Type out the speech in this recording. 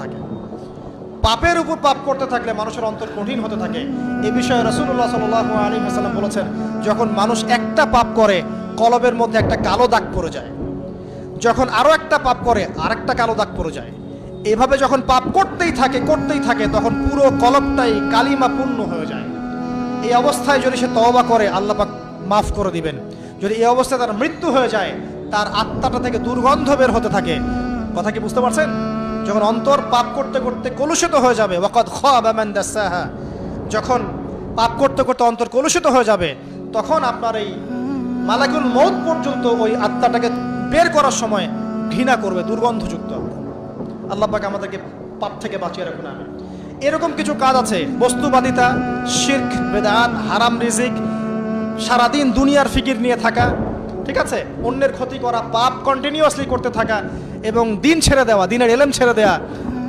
থাকে। পাপের উপর পাপ করতে থাকলে মানুষের অন্তর কঠিন হতে থাকে। এই বিষয়ে রাসূলুল্লাহ সাল্লাল্লাহু আলাইহি ওয়াসাল্লাম বলেছেন, যখন মানুষ একটা পাপ করে কলবের মধ্যে একটা কালো দাগ পড়ে যায়, যখন আরো একটা পাপ করে আরেকটা কালো দাগ পড়ে যায়। এভাবে যখন পাপ করতেই থাকে তখন পুরো কলবটাই কালিমা পূর্ণ হয়ে যায়। এই অবস্থায় যদি সে তওবা করে আল্লাহ পাক মাফ করে দিবেন। যদি এই অবস্থায় তার মৃত্যু হয়ে যায়, তার আত্মাটা থেকে দুর্গন্ধ বের হতে থাকে। কথা কি বুঝতে পারছেন? যখন অন্তর পাপ করতে করতে কলুষিত হয়ে যাবে, ওয়াকাদ খাবা মান দাসাহা, যখন পাপ করতে করতে অন্তর কলুষিত হয়ে যাবে, তখন আপনার এই মালাকুল মউত পর্যন্ত ওই আত্মাটাকে বের করার সময় ঘৃণা করবে, দুর্গন্ধযুক্ত। আল্লাহ পাক আমাদেরকে পাপ থেকে বাঁচিয়ে রাখুন। আমিন। এরকম কিছু কাজ আছে, বস্তুবাদিতা, শিরক, বেদাত, হারাম রিজিক, সারাদিন দুনিয়ার ফিকির নিয়ে থাকা, ঠিক আছে, অন্যের ক্ষতি করা, পাপ কন্টিনিউয়াসলি করতে থাকা এবং দিন ছেড়ে দেওয়া, দিনের এলেম ছেড়ে দেওয়া,